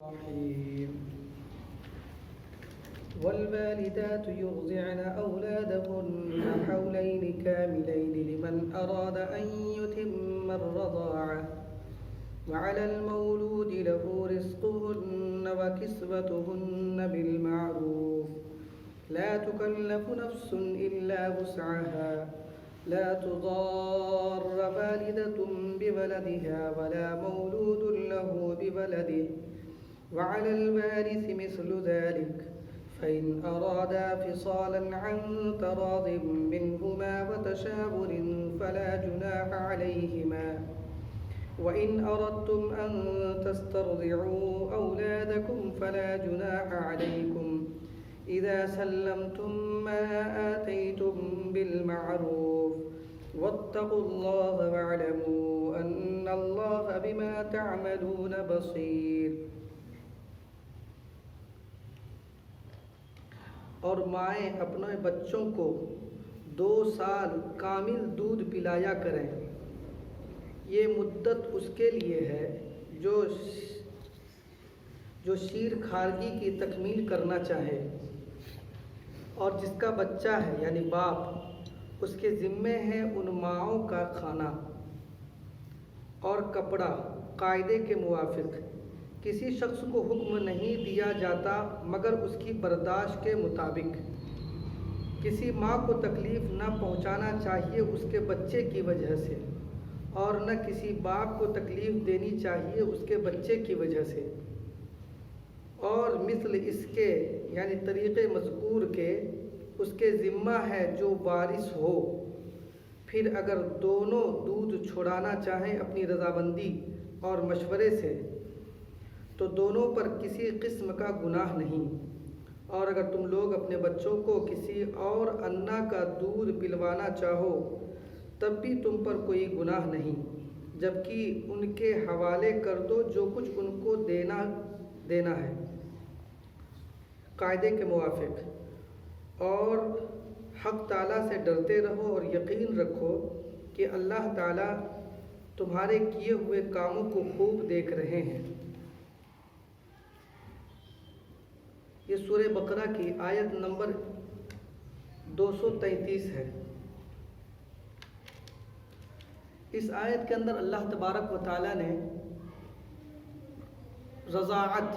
الرحيم والوالدات يرضعن أولادهن حولين كاملين لمن أراد أن يتم الرضاعة وعلى المولود له رزقهن وكسوتهن بالمعروف لا تكلف نفس إلا وسعها لا تضار والدة بولدها ولا مولود له بولده وعلى الوارث مثل ذلك فإن أرادا فصالا عن تراض منهما وتشاور فلا جناح عليهما وإن أردتم أن تسترضعوا أولادكم فلا جناح عليكم إذا سلمتم ما آتيتم بالمعروف واتقوا الله واعلموا أن الله بما تعملون بصير. اور مائیں اپنے بچوں کو 2 سال کامل دودھ پلایا کریں. یہ مدت اس کے لیے ہے جو شیر خارگی کی تکمیل کرنا چاہے اور جس کا بچہ ہے یعنی باپ اس کے ذمے ہے ان ماؤں کا کھانا اور کپڑا قاعدے کے موافق. کسی شخص کو حکم نہیں دیا جاتا مگر اس کی برداشت کے مطابق. کسی ماں کو تکلیف نہ پہنچانا چاہیے اس کے بچے کی وجہ سے اور نہ کسی باپ کو تکلیف دینی چاہیے اس کے بچے کی وجہ سے. اور مثل اس کے یعنی طریقے مذکور کے اس کے ذمہ ہے جو وارث ہو. پھر اگر دونوں دودھ چھڑانا چاہیں اپنی رضامندی اور مشورے سے تو دونوں پر کسی قسم کا گناہ نہیں. اور اگر تم لوگ اپنے بچوں کو کسی اور انا کا دودھ پلوانا چاہو تب بھی تم پر کوئی گناہ نہیں، جبکہ ان کے حوالے کر دو جو کچھ ان کو دینا ہے قاعدے کے موافق. اور حق تعالیٰ سے ڈرتے رہو اور یقین رکھو کہ اللہ تعالیٰ تمہارے کیے ہوئے کاموں کو خوب دیکھ رہے ہیں. یہ سورہ بقرہ کی آیت نمبر 233 ہے. اس آیت کے اندر اللہ تبارک و تعالیٰ نے رضاعت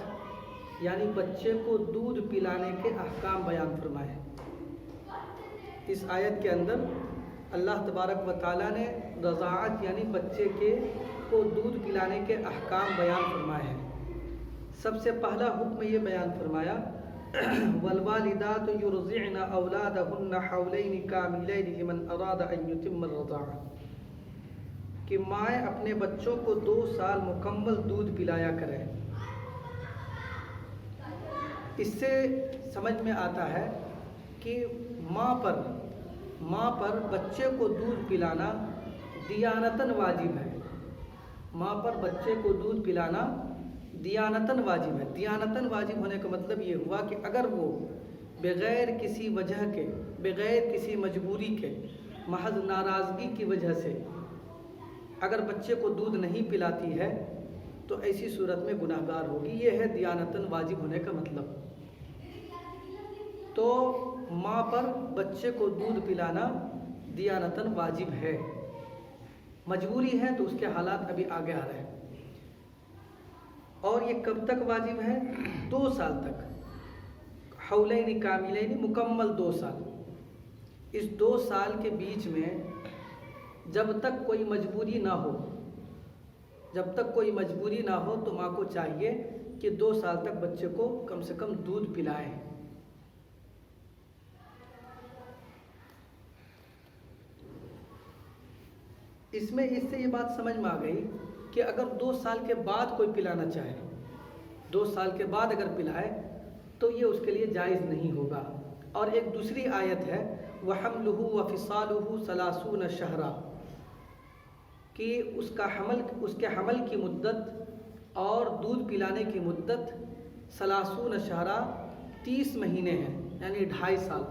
یعنی بچے کو دودھ پلانے کے احکام بیان فرمائے. اس آیت کے اندر اللہ تبارک و تعالیٰ نے رضاعت یعنی بچے کو دودھ پلانے کے احکام بیان فرمائے ہیں. سب سے پہلا حکم یہ بیان فرمایا والوالدات یرضعن اولادهن حولین کاملین لمن اراد ان یتم الرضاعہ کہ مائیں اپنے بچوں کو 2 سال مکمل دودھ پلایا کریں. اس سے سمجھ میں آتا ہے کہ ماں پر بچے کو دودھ پلانا دیانتاً واجب ہے. ماں پر بچے کو دودھ پلانا دیانتاً واجب ہے. دیانتاً واجب ہونے کا مطلب یہ ہوا کہ اگر وہ بغیر کسی وجہ کے بغیر کسی مجبوری کے محض ناراضگی کی وجہ سے اگر بچے کو دودھ نہیں پلاتی ہے تو ایسی صورت میں گناہ گار ہوگی. یہ ہے دیانتاً واجب ہونے کا مطلب. تو ماں پر بچے کو دودھ پلانا دیانتاً واجب ہے. مجبوری ہے تو اس کے حالات ابھی آگے آ رہے ہیں. اور یہ کب تک واجب ہے؟ 2 سال تک. حولین کاملین مکمل 2 سال. اس 2 سال کے بیچ میں جب تک کوئی مجبوری نہ ہو تو ماں کو چاہیے کہ 2 سال تک بچے کو کم سے کم دودھ پلائے. اس سے یہ بات سمجھ میں آ گئی کہ اگر 2 سال کے بعد کوئی پلانا چاہے 2 سال کے بعد اگر پلائے تو یہ اس کے لیے جائز نہیں ہوگا. اور ایک دوسری آیت ہے وَحَمْلُهُ وَفِصَالُهُ 30 شَهْرًا کہ اس کے حمل کی مدت اور دودھ پلانے کی مدت 30 شہرا 30 مہینے ہیں یعنی 2.5 سال.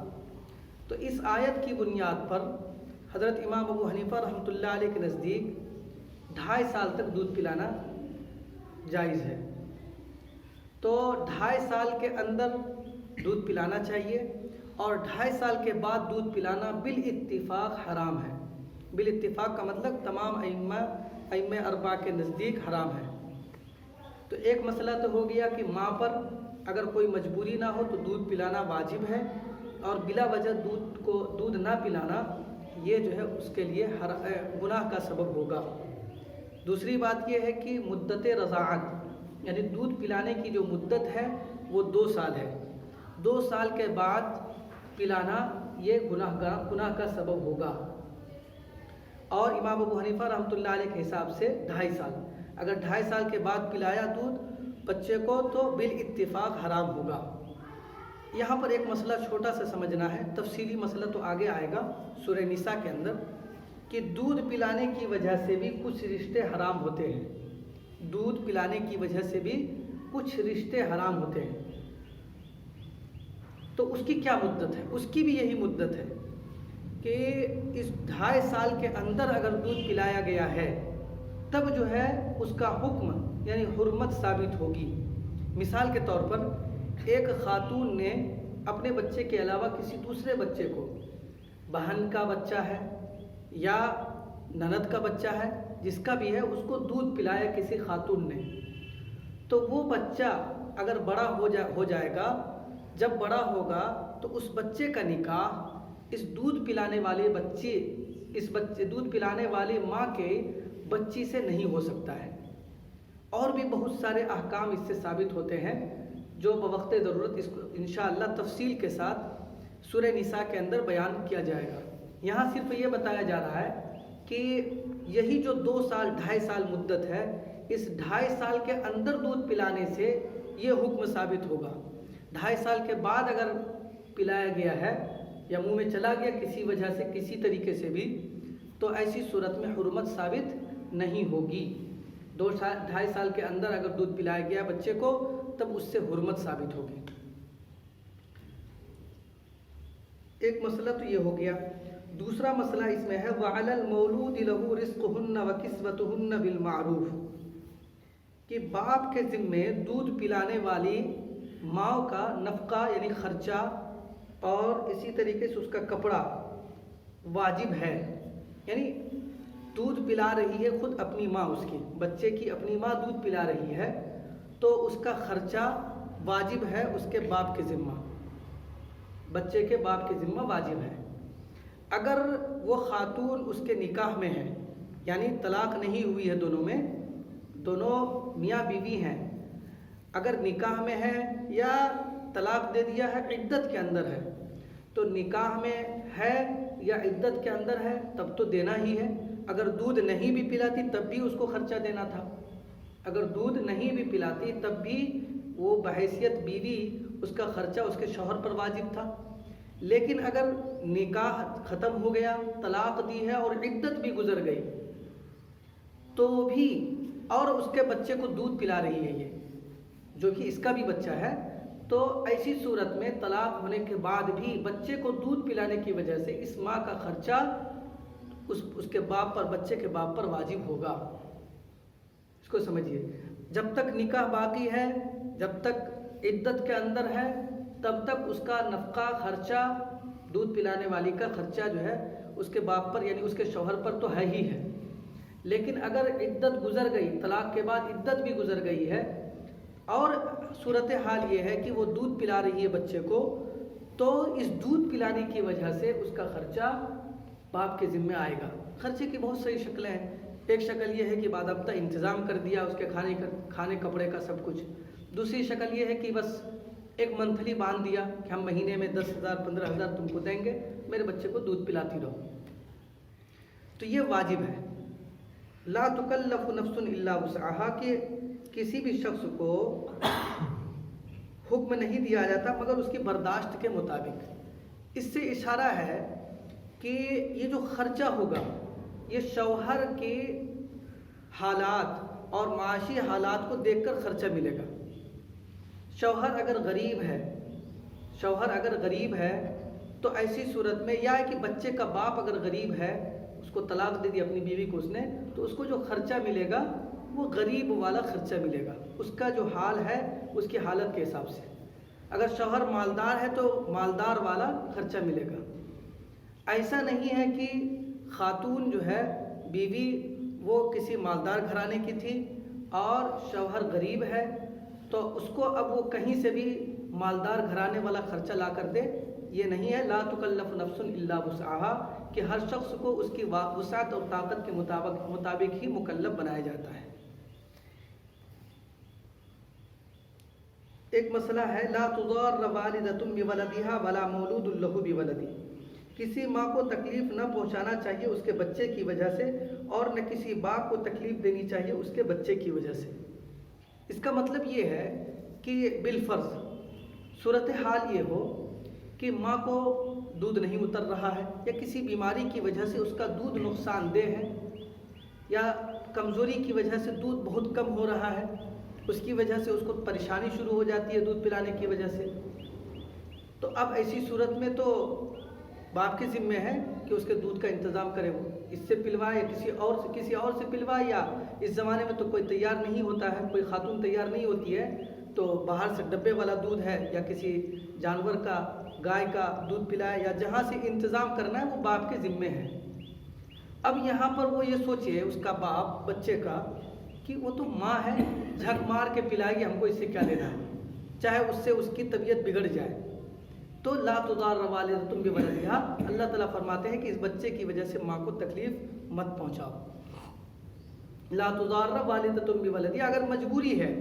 تو اس آیت کی بنیاد پر حضرت امام ابو حنیفہ رحمۃ اللہ علیہ کے نزدیک 2.5 سال تک دودھ پلانا جائز ہے. تو 2.5 سال کے اندر دودھ پلانا چاہیے، اور 2.5 سال کے بعد دودھ پلانا بالاتفاق حرام ہے۔ بالاتفاق کا مطلب تمام ائمہ اربعہ کے نزدیک حرام ہے۔ تو ایک مسئلہ تو ہو گیا کہ ماں پر اگر کوئی مجبوری نہ ہو تو دودھ پلانا واجب ہے، اور بلا وجہ دودھ نہ پلانا یہ جو ہے اس کے لیے گناہ کا سبب ہوگا۔ دوسری بات یہ ہے کہ مدت رضاعت یعنی دودھ پلانے کی جو مدت ہے وہ 2 سال ہے۔ 2 سال کے بعد پلانا یہ گناہ کا سبب ہوگا۔ اور امام ابو حنیفہ رحمۃ اللہ علیہ کے حساب سے 2.5 سال، اگر 2.5 سال کے بعد پلایا دودھ بچے کو تو بالاتفاق حرام ہوگا۔ یہاں پر ایک مسئلہ چھوٹا سا سمجھنا ہے، تفصیلی مسئلہ تو آگے آئے گا سورہ نساء کے اندر، کہ دودھ پلانے کی وجہ سے بھی کچھ رشتے حرام ہوتے ہیں۔ دودھ پلانے کی وجہ سے بھی کچھ رشتے حرام ہوتے ہیں۔ تو اس کی کیا مدت ہے؟ اس کی بھی یہی مدت ہے کہ اس 2.5 سال کے اندر اگر دودھ پلایا گیا ہے تب جو ہے اس کا حکم یعنی حرمت ثابت ہوگی۔ مثال کے طور پر ایک خاتون نے اپنے بچے کے علاوہ کسی دوسرے بچے کو، بہن کا بچہ ہے یا نند کا بچہ ہے، جس کا بھی ہے، اس کو دودھ پلایا کسی خاتون نے، تو وہ بچہ اگر بڑا ہو جائے گا، جب بڑا ہوگا تو اس بچے کا نکاح اس دودھ پلانے والی ماں کے بچی سے نہیں ہو سکتا ہے۔ اور بھی بہت سارے احکام اس سے ثابت ہوتے ہیں جو بوقت ضرورت اس کو انشاءاللہ تفصیل کے ساتھ سورہ نساء کے اندر بیان کیا جائے گا۔ یہاں صرف یہ بتایا جا رہا ہے کہ یہی جو 2 سال 2.5 سال مدت ہے، اس 2.5 سال کے اندر دودھ پلانے سے یہ حکم ثابت ہوگا۔ 2.5 سال کے بعد اگر پلایا گیا ہے یا منہ میں چلا گیا کسی وجہ سے کسی طریقے سے بھی، تو ایسی صورت میں حرمت ثابت نہیں ہوگی۔ 2.5 سال کے اندر اگر دودھ پلایا گیا بچے کو تب اس سے حرمت ثابت ہوگی۔ ایک مسئلہ تو یہ ہو گیا۔ دوسرا مسئلہ اس میں ہے وَعَلَى الْمَوْلُودِ لَهُ رِزْقُهُنَّ وَكِسْوَتُهُنَّ بِالْمَعْرُوفِ کہ باپ کے ذمے دودھ پلانے والی ماں کا نفقہ یعنی خرچہ اور اسی طریقے سے اس کا کپڑا واجب ہے۔ یعنی دودھ پلا رہی ہے خود اپنی ماں، اس کی بچے کی اپنی ماں دودھ پلا رہی ہے تو اس کا خرچہ واجب ہے اس کے باپ کے ذمہ، بچے کے باپ کے ذمہ واجب ہے۔ اگر وہ خاتون اس کے نکاح میں ہے یعنی طلاق نہیں ہوئی ہے، دونوں میاں بیوی ہیں، اگر نکاح میں ہے یا طلاق دے دیا ہے عدت کے اندر ہے، تو نکاح میں ہے یا عدت کے اندر ہے تب تو دینا ہی ہے۔ اگر دودھ نہیں بھی پلاتی تب بھی اس کو خرچہ دینا تھا، اگر دودھ نہیں بھی پلاتی تب بھی وہ بحیثیت بیوی اس کا خرچہ اس کے شوہر پر واجب تھا۔ لیکن اگر نکاح ختم ہو گیا، طلاق دی ہے اور عدت بھی گزر گئی تو بھی اور اس کے بچے کو دودھ پلا رہی ہے، یہ جو کہ اس کا بھی بچہ ہے، تو ایسی صورت میں طلاق ہونے کے بعد بھی بچے کو دودھ پلانے کی وجہ سے اس ماں کا خرچہ اس کے باپ پر، بچے کے باپ پر واجب ہوگا۔ اس کو سمجھیے، جب تک نکاح باقی ہے، جب تک عدت کے اندر ہے، تب تک اس کا نفقہ خرچہ، دودھ پلانے والی کا خرچہ جو ہے اس کے باپ پر یعنی اس کے شوہر پر تو ہے ہی ہے۔ لیکن اگر عدت گزر گئی، طلاق کے بعد عدت بھی گزر گئی ہے اور صورتحال یہ ہے کہ وہ دودھ پلا رہی ہے بچے کو، تو اس دودھ پلانے کی وجہ سے اس کا خرچہ باپ کے ذمہ آئے گا۔ خرچے کی بہت ساری شکلیں ہیں۔ ایک شکل یہ ہے کہ باضابطہ انتظام کر دیا اس کے کھانے کپڑے کا سب کچھ۔ دوسری شکل یہ ہے کہ بس ایک منتھلی باندھ دیا کہ ہم مہینے میں 10,000 15,000 تم کو دیں گے، میرے بچے کو دودھ پلاتی رہو، تو یہ واجب ہے۔ لا تکلف نفس الا وسعها کہ کسی بھی شخص کو حکم نہیں دیا جاتا مگر اس کی برداشت کے مطابق۔ اس سے اشارہ ہے کہ یہ جو خرچہ ہوگا یہ شوہر کے حالات اور معاشی حالات کو دیکھ کر خرچہ ملے گا۔ شوہر اگر غریب ہے تو ایسی صورت میں، یا کہ بچے کا باپ اگر غریب ہے، اس کو طلاق دے دی اپنی بیوی کو اس نے، تو اس کو جو خرچہ ملے گا وہ غریب والا خرچہ ملے گا، اس کا جو حال ہے اس کی حالت کے حساب سے. اگر شوہر مالدار ہے تو مالدار والا خرچہ ملے گا. ایسا نہیں ہے کہ خاتون جو ہے بیوی وہ کسی مالدار گھرانے کی تھی اور شوہر غریب ہے تو اس کو اب وہ کہیں سے بھی مالدار گھرانے والا خرچہ لا کر دے. یہ نہیں ہے. لا تکلف نفس الا وسعها کہ ہر شخص کو اس کی وسعت اور طاقت کے مطابق ہی مکلف بنایا جاتا ہے. ایک مسئلہ ہے لا تضار والدۃ بولدها ولا مولود له بولده. کسی ماں کو تکلیف نہ پہنچانا چاہیے اس کے بچے کی وجہ سے اور نہ کسی باپ کو تکلیف دینی چاہیے اس کے بچے کی وجہ سے. اس کا مطلب یہ ہے کہ بالفرض صورتحال یہ ہو کہ ماں کو دودھ نہیں اتر رہا ہے یا کسی بیماری کی وجہ سے اس کا دودھ نقصان دہ ہے یا کمزوری کی وجہ سے دودھ بہت کم ہو رہا ہے, اس کی وجہ سے اس کو پریشانی شروع ہو جاتی ہے دودھ پلانے کی وجہ سے. تو اب ایسی صورت میں تو باپ کے ذمہ ہے کہ اس کے دودھ کا انتظام کرے, وہ اس سے پلوائے یا کسی اور سے پلوائے. یا اس زمانے میں تو کوئی تیار نہیں ہوتا ہے, کوئی خاتون تیار نہیں ہوتی ہے تو باہر سے ڈبے والا دودھ ہے یا کسی جانور کا گائے کا دودھ پلائے یا جہاں سے انتظام کرنا ہے وہ باپ کے ذمے ہے. اب یہاں پر وہ یہ سوچے اس کا باپ بچے کا کہ وہ تو ماں ہے, جھک مار کے پلائے گی, ہم کو اس سے کیا لینا ہے, چاہے اس سے اس کی طبیعت بگڑ جائے. تو لا تضار والدۃ بولدها, اللہ تعالیٰ فرماتے ہیں کہ اس بچے کی وجہ سے ماں کو تکلیف مت پہنچاؤ. لا تضار والدۃ بولدها, اگر مجبوری ہے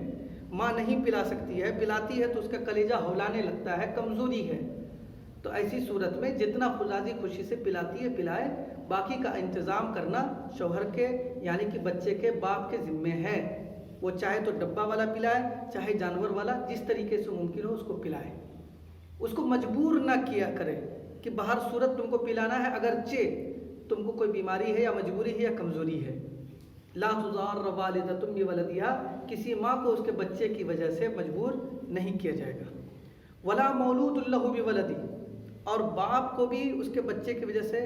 ماں نہیں پلا سکتی ہے, پلاتی ہے تو اس کا کلیجہ ہولانے لگتا ہے, کمزوری ہے, تو ایسی صورت میں جتنا راضی خوشی سے پلاتی ہے پلائے, باقی کا انتظام کرنا شوہر کے یعنی کہ بچے کے باپ کے ذمے ہے. وہ چاہے تو ڈبہ والا پلائے چاہے جانور والا, جس طریقے سے ممکن ہو اس کو پلائے. اس کو مجبور نہ کیا کرے کہ بہر صورت تم کو پلانا ہے اگرچہ تم کو کوئی بیماری ہے یا مجبوری ہے یا کمزوری ہے. لا تضار والدۃ بولدها, کسی ماں کو اس کے بچے کی وجہ سے مجبور نہیں کیا جائے گا. ولا مولود له بولده, اور باپ کو بھی اس کے بچے کی وجہ سے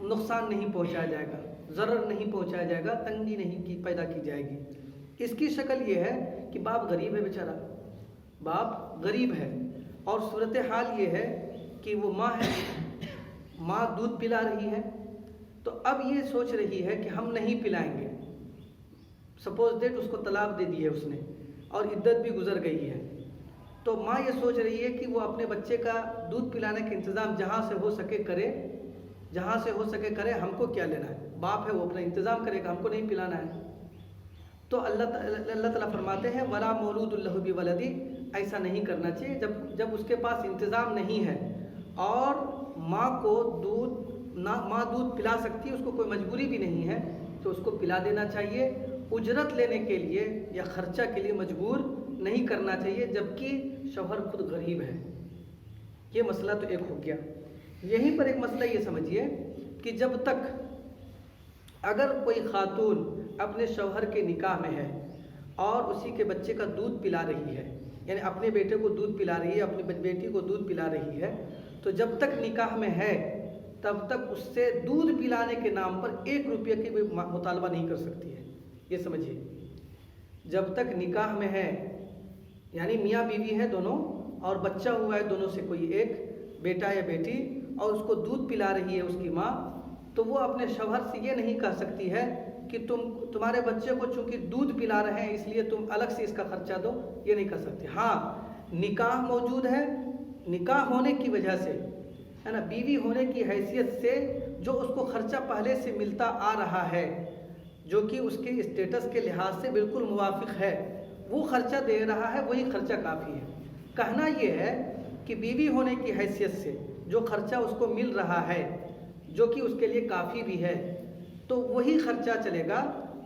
نقصان نہیں پہنچایا جائے گا, ضرر نہیں پہنچایا جائے گا, تنگی نہیں پیدا کی جائے گی. اس کی شکل یہ ہے کہ باپ غریب ہے, بیچارہ باپ غریب ہے اور صورتحال یہ ہے کہ وہ ماں ہے, ماں دودھ پلا رہی ہے تو اب یہ سوچ رہی ہے کہ ہم نہیں پلائیں گے. سپوز دیٹ اس کو طلاق دے دی ہے اس نے اور عدت بھی گزر گئی ہے, تو ماں یہ سوچ رہی ہے کہ وہ اپنے بچے کا دودھ پلانے کا انتظام جہاں سے ہو سکے کرے, جہاں سے ہو سکے کرے, ہم کو کیا لینا ہے, باپ ہے وہ اپنا انتظام کرے گا, ہم کو نہیں پلانا ہے. تو اللہ تعالیٰ فرماتے ہیں ولا مولود له بولده, ایسا نہیں کرنا چاہیے. جب اس کے پاس انتظام نہیں ہے اور ماں کو ماں دودھ پلا سکتی ہے, اس کو کوئی مجبوری بھی نہیں ہے, تو اس کو پلا دینا چاہیے. اجرت لینے کے لیے یا خرچہ کے لیے مجبور نہیں کرنا چاہیے, جبکہ شوہر خود غریب ہے. یہ مسئلہ تو ایک ہو گیا. یہیں پر ایک مسئلہ یہ سمجھیے کہ جب تک اگر کوئی خاتون اپنے شوہر کے نکاح میں ہے اور اسی کے بچے کا دودھ پلا رہی ہے, یعنی اپنے بیٹے کو دودھ پلا رہی ہے, اپنی بیٹی کو دودھ پلا رہی ہے, تو جب تک نکاح میں ہے تب تک اس سے دودھ پلانے کے نام پر 1 روپیہ کی بھی مطالبہ نہیں کر سکتی ہے. یہ سمجھیے, جب تک نکاح میں ہے یعنی میاں بیوی ہے دونوں اور بچہ ہوا ہے دونوں سے کوئی ایک, بیٹا یا بیٹی, اور اس کو دودھ پلا رہی ہے اس کی ماں, تو وہ اپنے شوہر سے یہ نہیں کہہ سکتی ہے کہ تمہارے بچے کو چونکہ دودھ پلا رہے ہیں اس لیے تم الگ سے اس کا خرچہ دو, یہ نہیں کر سکتے. ہاں نکاح موجود ہے, نکاح ہونے کی وجہ سے ہے نا, بیوی ہونے کی حیثیت سے جو اس کو خرچہ پہلے سے ملتا آ رہا ہے, جو کہ اس کے اسٹیٹس کے لحاظ سے بالکل موافق ہے, وہ خرچہ دے رہا ہے, وہی خرچہ کافی ہے. کہنا یہ ہے کہ بیوی ہونے کی حیثیت سے جو خرچہ اس کو مل رہا ہے جو کہ اس کے لیے کافی بھی ہے, تو وہی خرچہ چلے گا.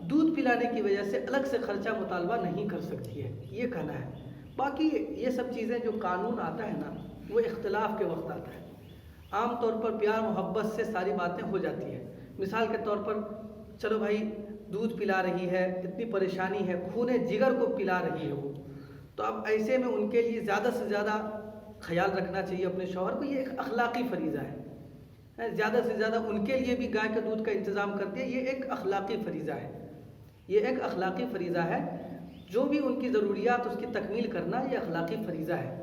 دودھ پلانے کی وجہ سے الگ سے خرچہ مطالبہ نہیں کر سکتی ہے, یہ کہنا ہے. باقی یہ سب چیزیں جو قانون آتا ہے نا وہ اختلاف کے وقت آتا ہے. عام طور پر پیار محبت سے ساری باتیں ہو جاتی ہیں. مثال کے طور پر چلو بھائی دودھ پلا رہی ہے, اتنی پریشانی ہے, خون جگر کو پلا رہی ہے وہ, تو اب ایسے میں ان کے لیے زیادہ سے زیادہ خیال رکھنا چاہیے اپنے شوہر کو. یہ ایک اخلاقی فریضہ ہے, زیادہ سے زیادہ ان کے لیے بھی گائے کے دودھ کا انتظام کرتی ہے. یہ ایک اخلاقی فریضہ ہے, یہ ایک اخلاقی فریضہ ہے. جو بھی ان کی ضروریات اس کی تکمیل کرنا یہ اخلاقی فریضہ ہے۔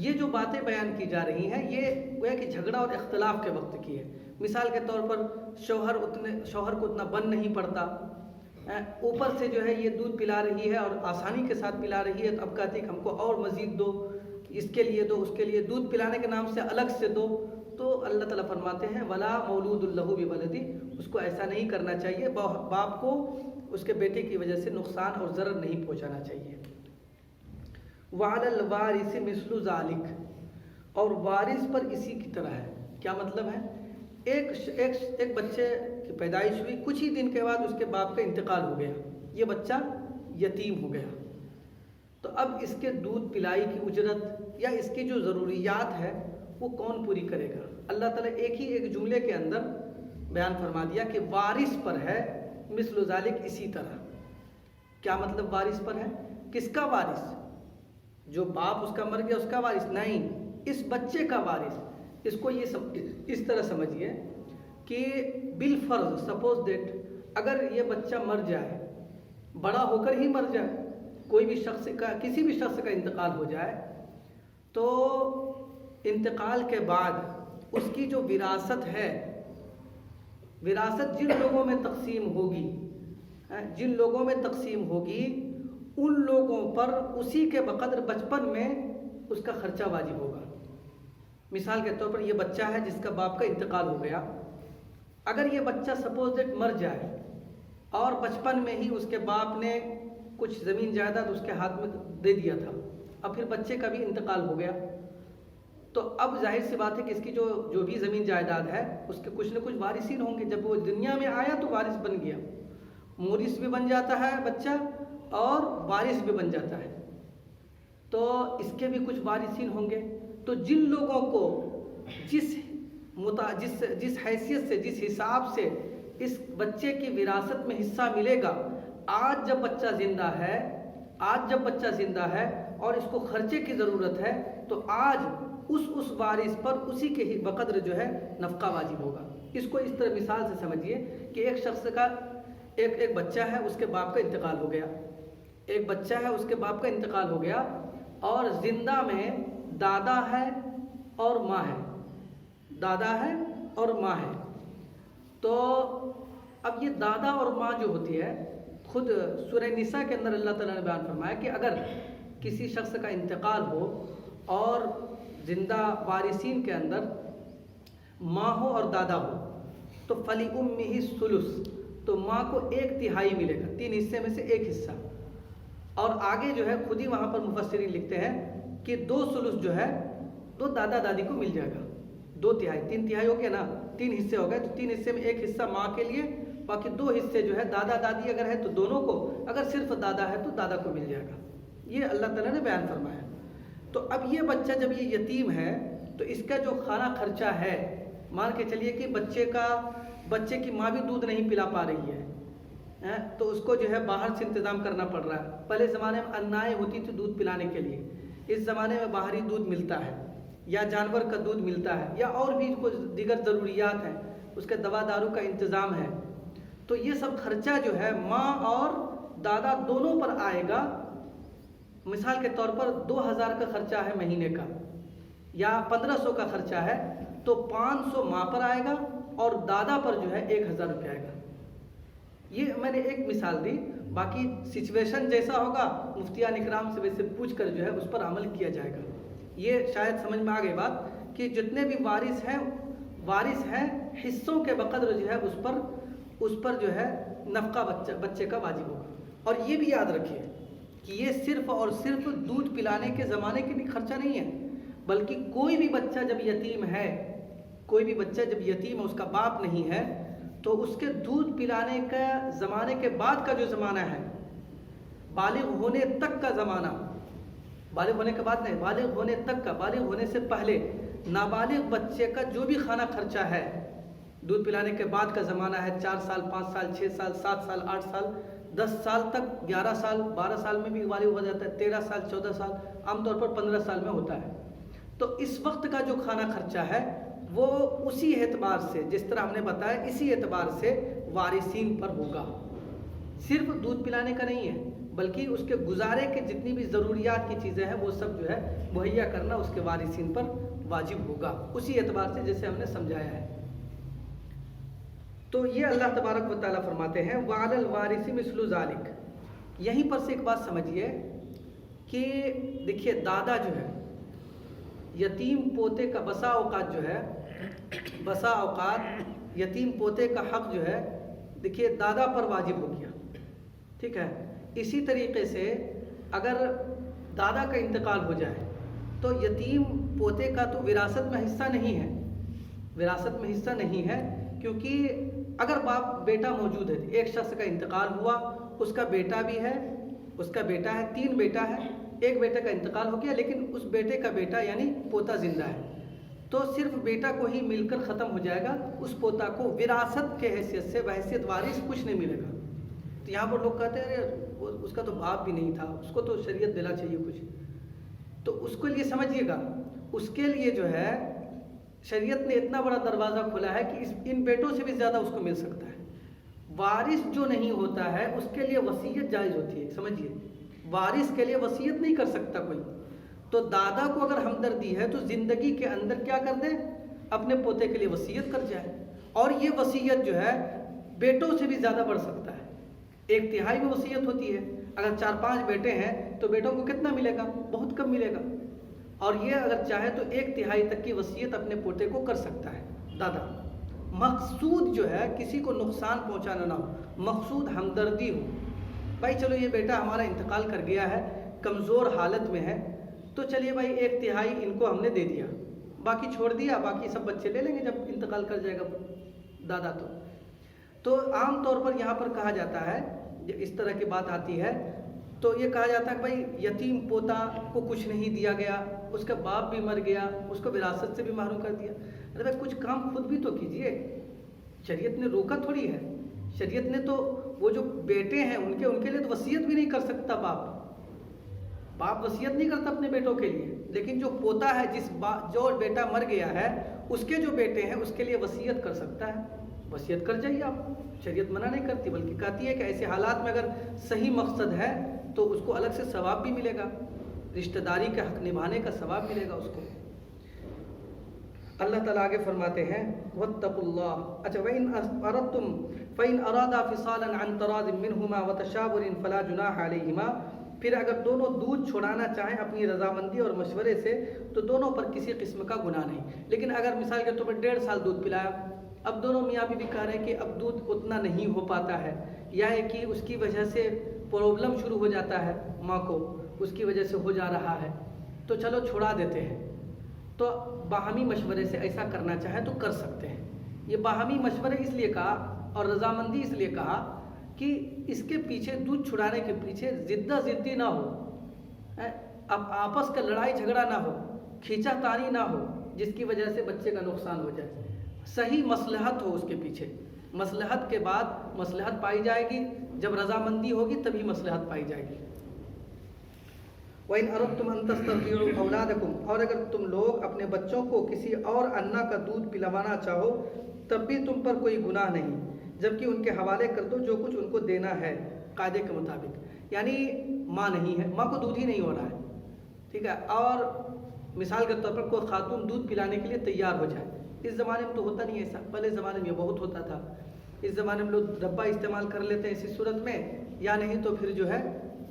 یہ جو باتیں بیان کی جا رہی ہیں یہ گویا کہ جھگڑا اور اختلاف کے وقت کی ہے۔ مثال کے طور پر شوہر کو اتنا بن نہیں پڑتا، اوپر سے جو ہے یہ دودھ پلا رہی ہے اور آسانی کے ساتھ پلا رہی ہے، تو اب کہتی ہے کہ ہم کو اور مزید دو، اس کے لیے دو، اس کے لیے دودھ پلانے کے نام سے الگ سے دو۔ تو اللہ تعالیٰ فرماتے ہیں وَلَا مَوْلُودٌ لَهُ بِوَلَدٍ، اس کو ایسا نہیں کرنا چاہیے، باپ کو اس کے بیٹے کی وجہ سے نقصان اور ضرر نہیں پہنچانا چاہیے۔ وَعَلَى الْوَارِثِ مِثْلُ ذَلِكَ، اور وارث پر اسی کی طرح ہے۔ کیا مطلب ہے؟ ایک بچے کی پیدائش ہوئی، کچھ ہی دن کے بعد اس کے باپ کا انتقال ہو گیا، یہ بچہ یتیم ہو گیا، تو اب اس کے دودھ پلائی کی اجرت یا اس کی جو ضروریات ہے وہ کون پوری کرے گا؟ اللہ تعالیٰ ایک جملے کے اندر بیان فرما دیا کہ وارث پر ہے مثل ذالک، اسی طرح۔ کیا مطلب وارث پر ہے؟ کس کا وارث؟ جو باپ اس کا مر گیا اس کا وارث نہیں، اس بچے کا وارث۔ اس کو اس طرح سمجھیے کہ بالفرض سپوز دیٹ اگر یہ بچہ مر جائے، بڑا ہو کر ہی مر جائے، کوئی بھی شخص کا کسی بھی شخص کا انتقال ہو جائے، تو انتقال کے بعد اس کی جو وراثت ہے، وراثت جن لوگوں میں تقسیم ہوگی، ان لوگوں پر اسی کے بقدر بچپن میں اس کا خرچہ واجب ہوگا۔ مثال کے طور پر یہ بچہ ہے جس کا باپ کا انتقال ہو گیا، اگر یہ بچہ سپوز دیٹ مر جائے اور بچپن میں ہی اس کے باپ نے کچھ زمین جائیداد اس کے ہاتھ میں دے دیا تھا، اب پھر بچے کا بھی انتقال ہو گیا، تو اب ظاہر سی بات ہے کہ اس کی جو بھی زمین جائیداد ہے اس کے کچھ نہ کچھ وارثین ہوں گے۔ جب وہ دنیا میں آیا تو وارث بن گیا، مورث بھی بن جاتا ہے بچہ اور وارث بھی بن جاتا ہے، تو اس کے بھی کچھ وارثین ہوں گے۔ تو جن لوگوں کو جس حیثیت سے، جس حساب سے اس بچے کی وراثت میں حصہ ملے گا، آج جب بچہ زندہ ہے اور اس کو خرچے کی ضرورت ہے، تو آج اس وارث پر اسی کے ہی بقدر جو ہے نفقہ واجب ہوگا۔ اس کو اس طرح مثال سے سمجھیے کہ ایک شخص کا ایک بچہ ہے، اس کے باپ کا انتقال ہو گیا، ایک بچہ ہے اس کے باپ کا انتقال ہو گیا، اور زندہ میں دادا ہے اور ماں ہے، دادا ہے اور ماں ہے۔ تو اب یہ دادا اور ماں جو ہوتی ہے، خود سورہ نساء کے اندر اللہ تعالیٰ نے بیان فرمایا کہ اگر کسی شخص کا انتقال ہو اور زندہ وارثین کے اندر ماں ہو اور دادا ہو، تو فَلِأُمِّهِ الثُّلُث، تو ماں کو 1/3 ملے گا، 3 حصے میں سے 1 حصہ۔ اور آگے جو ہے خود ہی وہاں پر مفسرین لکھتے ہیں کہ 2 ثلث جو ہے تو دادا دادی کو مل جائے گا، 2/3، 3/3 ہو گیا نا، 3 حصے ہو گئے، تو 3 حصے میں 1 حصہ ماں کے لیے، باقی 2 حصے جو ہے دادا دادی اگر ہے تو دونوں کو، اگر صرف دادا ہے تو دادا کو مل جائے گا۔ یہ اللہ تعالیٰ نے بیان فرمایا۔ تو اب یہ بچہ جب یہ یتیم ہے تو اس کا جو کھانا خرچہ ہے، مان کے چلیے کہ بچے کی ماں بھی دودھ نہیں پلا پا رہی ہے، تو اس کو جو ہے باہر سے انتظام کرنا پڑ رہا ہے۔ پہلے زمانے میں انائیں ہوتی تھی دودھ پلانے کے لیے، اس زمانے میں باہری دودھ ملتا ہے، یا جانور کا دودھ ملتا ہے، یا اور بھی کچھ دیگر ضروریات ہیں، اس کے دوا دارو کا انتظام ہے۔ تو یہ سب خرچہ جو ہے ماں اور دادا دونوں پر آئے گا۔ مثال کے طور پر 2000 کا خرچہ ہے مہینے کا، یا 1500 کا خرچہ ہے، تو 500 ماں پر آئے گا اور دادا پر جو ہے 1000 روپے آئے گا۔ یہ میں نے ایک مثال دی، باقی سچویشن جیسا ہوگا مفتیان اکرام سے ویسے پوچھ کر جو ہے اس پر عمل کیا جائے گا۔ یہ شاید سمجھ میں آ گئی بات کہ جتنے بھی وارث ہیں حصوں کے بقدر جو ہے اس پر جو ہے نفقہ بچے کا واجب ہوگا۔ اور یہ بھی یاد رکھیے کہ یہ صرف اور صرف دودھ پلانے کے زمانے کے بھی خرچہ نہیں ہے، بلکہ کوئی بھی بچہ جب یتیم ہے، اس کا باپ نہیں ہے، تو اس کے دودھ پلانے کا زمانے کے بعد کا جو زمانہ ہے، بالغ ہونے تک کا زمانہ، بالغ ہونے کے بعد نہیں، بالغ ہونے تک کا، بالغ ہونے سے پہلے نابالغ بچے کا جو بھی کھانا خرچہ ہے، دودھ پلانے کے بعد کا زمانہ ہے، 4 سال 5 سال 6 سال 7 سال 8 سال 10 سال تک، 11 سال 12 سال میں بھی بالغ ہو جاتا ہے، 13 سال 14 سال، عام طور پر 15 سال میں ہوتا ہے۔ تو اس وقت کا جو کھانا خرچہ ہے وہ اسی اعتبار سے، جس طرح ہم نے بتایا، اسی اعتبار سے وارثین پر ہوگا، صرف دودھ پلانے کا نہیں ہے۔ بلکہ اس کے گزارے کے جتنی بھی ضروریات کی چیزیں ہیں وہ سب جو ہے مہیا کرنا اس کے وارثین پر واجب ہوگا، اسی اعتبار سے جیسے ہم نے سمجھایا ہے۔ تو یہ اللہ تبارک و تعالیٰ فرماتے ہیں وَعَلَى الْوَارِثِ مِثْلُ ذَلِكَ۔ یہیں پر سے ایک بات سمجھیے کہ دیکھیے دادا جو ہے، یتیم پوتے کا بسا اوقات یتیم پوتے کا حق جو ہے دیکھیے دادا پر واجب ہو گیا، ٹھیک ہے۔ اسی طریقے سے اگر دادا کا انتقال ہو جائے تو یتیم پوتے کا تو وراثت میں حصہ نہیں ہے، کیونکہ اگر باپ بیٹا موجود ہے، ایک شخص کا انتقال ہوا، اس کا بیٹا بھی ہے، تین بیٹا ہے، ایک بیٹے کا انتقال ہو گیا لیکن اس بیٹے کا بیٹا یعنی پوتا زندہ ہے، تو صرف بیٹا کو ہی مل کر ختم ہو جائے گا، اس پوتا کو وراثت کے حیثیت سے بحیثیت وارث کچھ نہیں ملے گا۔ تو یہاں پر لوگ کہتے ہیں ارے اس کا تو باپ بھی نہیں تھا، اس کو تو شریعت دینا چاہیے کچھ، تو اس کے لیے سمجھیے گا، اس کے لیے جو ہے شریعت نے اتنا بڑا دروازہ کھولا ہے کہ ان بیٹوں سے بھی زیادہ اس کو مل سکتا ہے۔ وارث جو نہیں ہوتا ہے اس کے لیے وصیت جائز ہوتی ہے، سمجھیے وارث کے لیے وصیت نہیں کر سکتا کوئی، تو دادا کو اگر ہمدردی ہے تو زندگی کے اندر کیا کر دے، اپنے پوتے کے لیے وصیت کر جائے، اور یہ وصیت جو ہے بیٹوں سے بھی زیادہ بڑھ سکتا ہے، 1/3 میں وصیت ہوتی ہے، اگر 4-5 بیٹے ہیں تو بیٹوں کو کتنا ملے گا، بہت کم ملے گا، اور یہ اگر چاہے تو 1/3 تک کی وصیت اپنے پوتے کو کر سکتا ہے دادا۔ مقصود جو ہے کسی کو نقصان پہنچانا نہ ہو، مقصود ہمدردی ہو، بھائی چلو یہ بیٹا ہمارا انتقال کر گیا ہے، کمزور حالت میں ہے، تو چلیے بھائی 1/3 ان کو ہم نے دے دیا، باقی چھوڑ دیا، باقی سب بچے لے لیں گے جب انتقال کر جائے گا دادا۔ تو عام طور پر یہاں پر کہا جاتا ہے، جب اس طرح کی بات آتی ہے تو یہ کہا جاتا ہے کہ بھائی یتیم پوتا کو کچھ نہیں دیا گیا، اس کا باپ بھی مر گیا، اس کو وراثت سے بھی محروم کر دیا، ارے بھائی کچھ کام خود بھی تو کیجئے، شریعت نے روکا تھوڑی ہے، شریعت نے تو وہ جو بیٹے ہیں ان کے لیے تو وصیت بھی نہیں کر سکتا، باپ وصیت نہیں کرتا اپنے بیٹوں کے لیے، لیکن جو پوتا ہے جو بیٹا مر گیا ہے اس کے جو بیٹے ہیں اس کے لیے وصیت کر سکتا ہے، وصیت کر جائیے آپ، شریعت منع نہیں کرتی بلکہ کہتی ہے کہ ایسے حالات میں اگر صحیح مقصد ہے تو اس کو الگ سے ثواب بھی ملے گا، رشتہ داری کا حق نبھانے کا ثواب ملے گا اس کو۔ اللہ تعالیٰ آگے فرماتے ہیں وَاتَّقُوا اللَّهَ، اچھا وَإِنْ أَرَدْتُمْ فَإِنْ أَرَادَا فِصَالًا عَنْ تَرَاضٍ مِّنْهُمَا وَتَشَاوُرٍ فَلَا جُنَاحَ عَلَيْهِمَا، پھر اگر دونوں دودھ چھڑانا چاہیں اپنی رضامندی اور مشورے سے تو دونوں پر کسی قسم کا گناہ نہیں، لیکن اگر مثال کے طور پر 1.5 سال دودھ پلایا، اب دونوں میاں بیوی کہہ رہے ہیں کہ اب دودھ اتنا نہیں ہو پاتا ہے، یا ہے کہ اس کی وجہ سے پرابلم شروع ہو جاتا ہے، ماں کو اس کی وجہ سے ہو جا رہا ہے، تو چلو چھوڑا دیتے ہیں، تو باہمی مشورے سے ایسا کرنا چاہیں تو کر سکتے ہیں۔ یہ باہمی مشورے اس لیے کہا اور رضامندی اس لیے کہا کہ اس کے پیچھے دودھ چھڑانے کے پیچھے زدی نہ ہو، اب آپس کا لڑائی جھگڑا نہ ہو، کھینچا تانی نہ ہو جس کی وجہ سے بچے کا نقصان ہو جائے، صحیح مصلحت ہو اس کے پیچھے، مصلحت کے بعد مصلحت پائی جائے گی، جب رضامندی ہوگی تبھی مصلحت پائی جائے گی۔ وَإِنْ أَرَدْتُمْ أَن تَسْتَرْضِعُوا أَوْلَادَكُمْ، اور اگر تم لوگ اپنے بچوں کو کسی اور انا کا دودھ پلوانا چاہو تب بھی تم پر کوئی گناہ نہیں، جبکہ ان کے حوالے کر دو جو کچھ ان کو دینا ہے قاعدے کے مطابق، یعنی ماں نہیں ہے، ماں کو دودھ ہی نہیں ہو رہا ہے، ٹھیک ہے، اور مثال کے طور پر کوئی خاتون دودھ پلانے کے لیے تیار ہو جائے، اس زمانے میں تو ہوتا نہیں ایسا، پہلے زمانے میں یہ بہت ہوتا تھا، اس زمانے میں لوگ ڈبہ استعمال کر لیتے ہیں اسی صورت میں، یا نہیں تو پھر جو ہے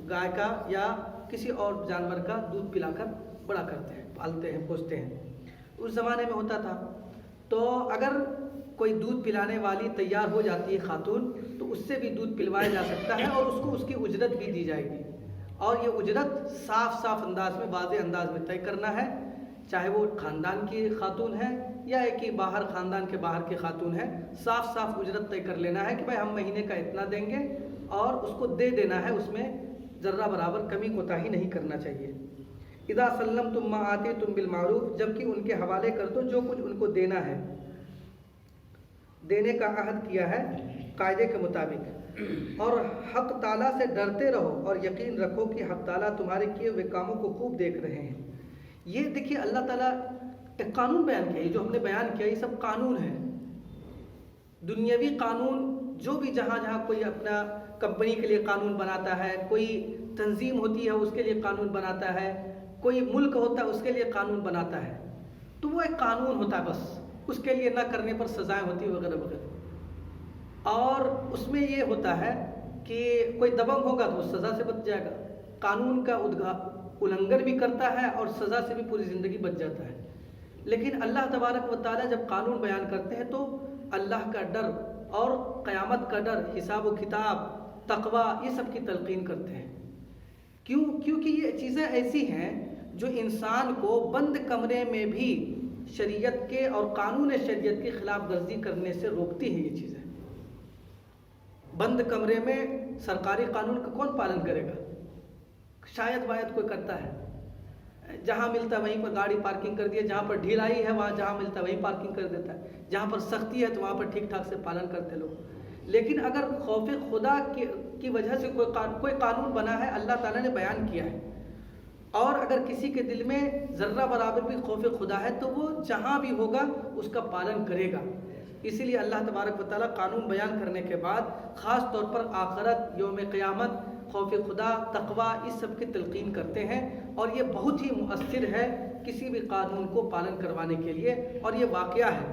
گائے کا یا کسی اور جانور کا دودھ پلا کر بڑا کرتے ہیں، پالتے ہیں، پوستے ہیں، اس زمانے میں ہوتا تھا۔ تو اگر کوئی دودھ پلانے والی تیار ہو جاتی ہے خاتون تو اس سے بھی دودھ پلوایا جا سکتا ہے اور اس کو اس کی اجرت بھی دی جائے گی، اور یہ اجرت صاف انداز میں، واضح انداز میں طے کرنا ہے، چاہے وہ خاندان کی خاتون ہے یا ایک ہی باہر خاندان کے باہر کی خاتون ہے، صاف اجرت طے کر لینا ہے کہ بھائی ہم مہینے کا اتنا دیں گے اور اس کو دے دینا ہے، اس میں ذرہ برابر کمی کوتاہی نہیں کرنا چاہیے۔ اذا سلمتم ما آتیتم بالمعروف، جبکہ ان کے حوالے کر دو جو کچھ ان کو دینا ہے، دینے کا عہد کیا ہے قاعدے کے مطابق، اور حق تعالیٰ سے ڈرتے رہو اور یقین رکھو کہ حق تعالیٰ تمہارے کیے ہوئے کاموں کو خوب دیکھ رہے ہیں۔ یہ دیکھیے اللہ تعالیٰ ایک قانون بیان کیا، جو ہم نے بیان کیا یہ سب قانون ہے، دنیاوی قانون، جو بھی جہاں کوئی اپنا کمپنی کے لیے قانون بناتا ہے، کوئی تنظیم ہوتی ہے اس کے لیے قانون بناتا ہے، کوئی ملک ہوتا ہے اس کے لیے قانون بناتا ہے، تو وہ ایک قانون ہوتا ہے، بس اس کے لیے نہ کرنے پر سزائیں ہوتی ہیں وغیرہ وغیرہ۔ اور اس میں یہ ہوتا ہے کہ کوئی دبنگ ہوگا تو وہ سزا سے بچ جائے گا، قانون کا النگھن بھی کرتا ہے اور سزا سے بھی پوری زندگی بچ جاتا ہے۔ لیکن اللہ تبارک و تعالیٰ جب قانون بیان کرتے ہیں تو اللہ کا ڈر اور قیامت کا ڈر، حساب و کتاب، تقوی، یہ سب کی تلقین کرتے ہیں۔ کیونکہ یہ چیزیں ایسی ہیں جو انسان کو بند کمرے میں بھی شریعت کے اور قانون شریعت کی خلاف ورزی کرنے سے روکتی ہیں۔ یہ چیزیں بند کمرے میں سرکاری قانون کا کون پالن کرے گا؟ شاید باید کوئی کرتا ہے، جہاں ملتا ہے وہیں پر گاڑی پارکنگ کر دیا، جہاں پر ڈھیلائی ہے وہاں جہاں ملتا ہے وہیں پارکنگ کر دیتا ہے، جہاں پر سختی ہے تو وہاں پر ٹھیک ٹھاک سے پالن کرتے لوگ۔ لیکن اگر خوف خدا کی وجہ سے کوئی قانون بنا ہے، اللہ تعالیٰ نے بیان کیا ہے، اور اگر کسی کے دل میں ذرہ برابر بھی خوف خدا ہے تو وہ جہاں بھی ہوگا اس کا پالن کرے گا۔ اسی لیے اللہ تبارک و تعالیٰ قانون بیان کرنے کے بعد خاص طور پر آخرت، یوم قیامت، خوف خدا، تقوی، اس سب کی تلقین کرتے ہیں، اور یہ بہت ہی مؤثر ہے کسی بھی قانون کو پالن کروانے کے لیے۔ اور یہ واقعہ ہے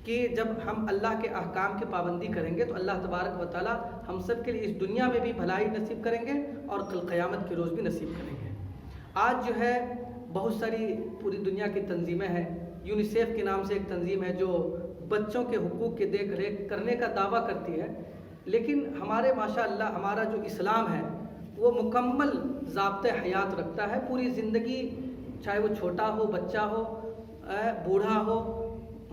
کہ جب ہم اللہ کے احکام کی پابندی کریں گے تو اللہ تبارک و تعالیٰ ہم سب کے لیے اس دنیا میں بھی بھلائی نصیب کریں گے اور کل قیامت کے روز بھی نصیب کریں گے۔ آج جو ہے بہت ساری پوری دنیا کی تنظیمیں ہیں، یونیسیف کے نام سے ایک تنظیم ہے جو بچوں کے حقوق کی دیکھ ریکھ کرنے کا دعویٰ کرتی ہے، لیکن ہمارے ماشاءاللہ ہمارا جو اسلام ہے وہ مکمل ضابطۂ حیات رکھتا ہے۔ پوری زندگی، چاہے وہ چھوٹا ہو، بچہ ہو، بوڑھا ہو،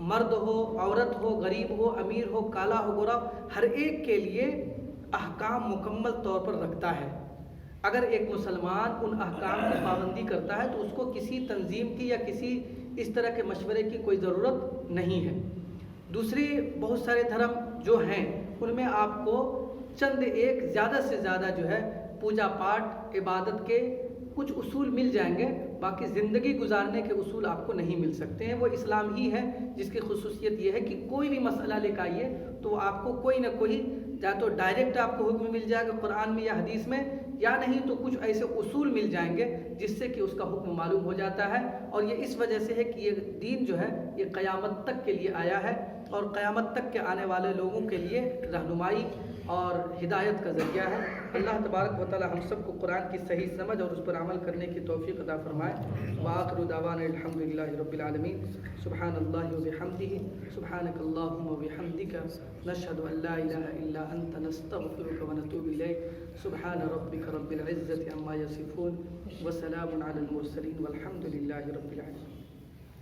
مرد ہو، عورت ہو، غریب ہو، امیر ہو، کالا ہو، گورا، ہر ایک کے لیے احکام مکمل طور پر رکھتا ہے۔ اگر ایک مسلمان ان احکام کی پابندی کرتا ہے تو اس کو کسی تنظیم کی یا کسی اس طرح کے مشورے کی کوئی ضرورت نہیں ہے۔ دوسری بہت سارے دھرم جو ہیں ان میں آپ کو چند ایک زیادہ سے زیادہ جو ہے پوجا پاٹ، عبادت کے کچھ اصول مل جائیں گے، باقی زندگی گزارنے کے اصول آپ کو نہیں مل سکتے ہیں۔ وہ اسلام ہی ہے جس کی خصوصیت یہ ہے کہ کوئی بھی مسئلہ لے کے آئیے تو آپ کو کوئی نہ کوئی یا تو ڈائریکٹ آپ کو حکم مل جائے گا قرآن میں یا حدیث میں، یا نہیں تو کچھ ایسے اصول مل جائیں گے جس سے کہ اس کا حکم معلوم ہو جاتا ہے۔ اور یہ اس وجہ سے ہے کہ یہ دین جو ہے یہ قیامت تک کے لیے آیا ہے، اور قیامت تک کے آنے والے لوگوں کے لیے رہنمائی اور ہدایت کا ذریعہ ہے۔ اللہ تبارک و تعالی ہم سب کو قرآن کی صحیح سمجھ اور اس پر عمل کرنے کی توفیق عطا فرمائے۔ وآخر دعوانا الحمدللہ رب العالمین۔ سبحان اللہ وبحمدہ، سبحانک اللہم وبحمدک، نشہد ان لا الہ الا انت، نستغفرک ونتوب الیک۔ سبحان ربک رب العزة عما یصفون، وسلام علی المرسلین، والحمد للہ رب العالمین۔